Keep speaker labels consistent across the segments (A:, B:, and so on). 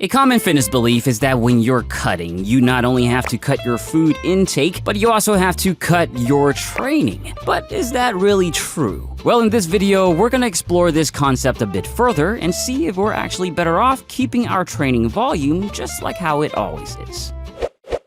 A: A common fitness belief is that when you're cutting, you not only have to cut your food intake, but you also have to cut your training. But is that really true? Well, in this video, we're gonna explore this concept a bit further and see if we're actually better off keeping our training volume just like how it always is.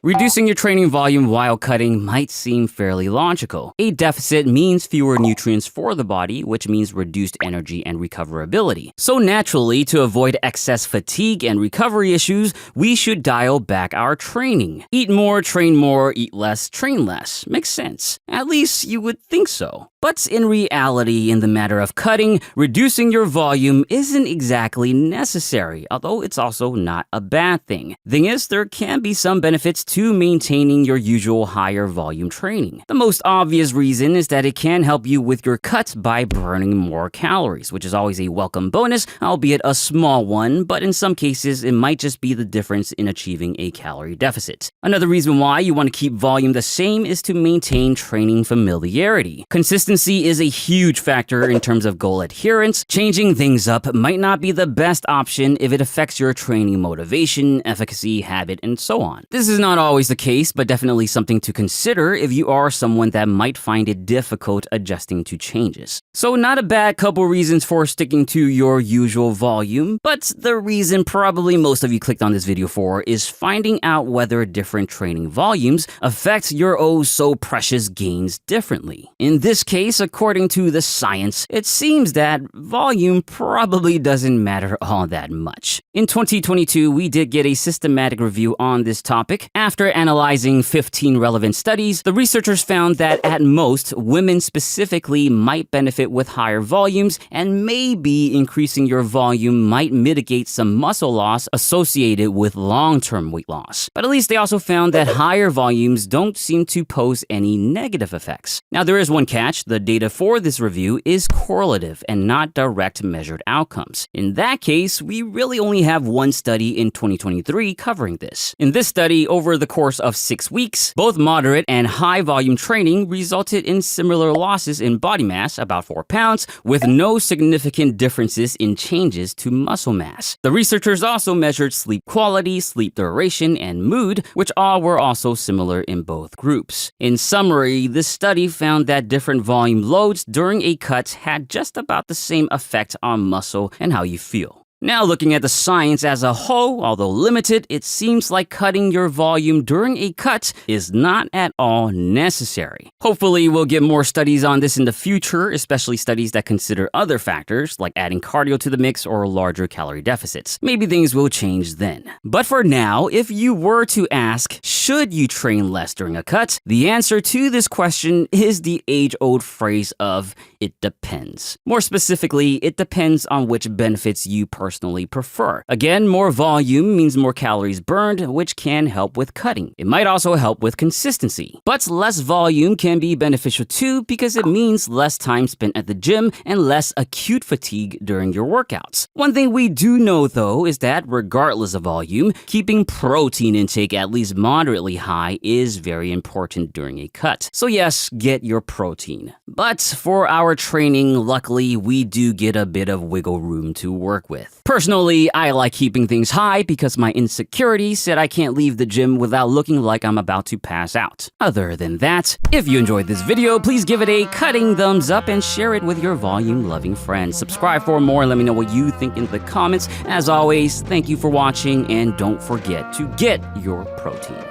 A: Reducing your training volume while cutting might seem fairly logical. A deficit means fewer nutrients for the body, which means reduced energy and recoverability. So naturally, to avoid excess fatigue and recovery issues, we should dial back our training. Eat more, train more, eat less, train less. Makes sense. At least you would think so. But in reality, in the matter of cutting, reducing your volume isn't exactly necessary, although it's also not a bad thing. Thing is, there can be some benefits to maintaining your usual higher volume training. The most obvious reason is that it can help you with your cuts by burning more calories, which is always a welcome bonus, albeit a small one, but in some cases, it might just be the difference in achieving a calorie deficit. Another reason why you want to keep volume the same is to maintain training familiarity. Consistency is a huge factor in terms of goal adherence. Changing things up might not be the best option if it affects your training motivation, efficacy, habit, and so on. This is not always the case, but definitely something to consider if you are someone that might find it difficult adjusting to changes. So not a bad couple reasons for sticking to your usual volume, but the reason probably most of you clicked on this video for is finding out whether different training volumes affect your oh so precious gains differently. In this case, according to the science, it seems that volume probably doesn't matter all that much. In 2022, we did get a systematic review on this topic. After analyzing 15 relevant studies, the researchers found that at most, women specifically might benefit with higher volumes, and maybe increasing your volume might mitigate some muscle loss associated with long-term weight loss. But at least they also found that higher volumes don't seem to pose any negative effects. Now, there is one catch. The data for this review is correlative and not direct measured outcomes. In that case, we really only have one study in 2023 covering this. In this study, over the course of 6 weeks, both moderate and high volume training resulted in similar losses in body mass, about 4 pounds, with no significant differences in changes to muscle mass. The researchers also measured sleep quality, sleep duration, and mood, which all were also similar in both groups. In summary, this study found that different volume loads during a cut had just about the same effect on muscle and how you feel. Now, looking at the science as a whole, although limited, it seems like cutting your volume during a cut is not at all necessary. Hopefully, we'll get more studies on this in the future, especially studies that consider other factors, like adding cardio to the mix or larger calorie deficits. Maybe things will change then. But for now, if you were to ask, should you train less during a cut? The answer to this question is the age-old phrase of, it depends. More specifically, it depends on which benefits you personally prefer. Again, more volume means more calories burned, which can help with cutting. It might also help with consistency. But less volume can be beneficial too because it means less time spent at the gym and less acute fatigue during your workouts. One thing we do know though is that regardless of volume, keeping protein intake at least moderately high is very important during a cut. So yes, get your protein. But for our training, luckily, we do get a bit of wiggle room to work with. Personally, I like keeping things high because my insecurity said I can't leave the gym without looking like I'm about to pass out. Other than that, if you enjoyed this video, please give it a cutting thumbs up and share it with your volume-loving friends. Subscribe for more and let me know what you think in the comments. As always, thank you for watching and don't forget to get your protein.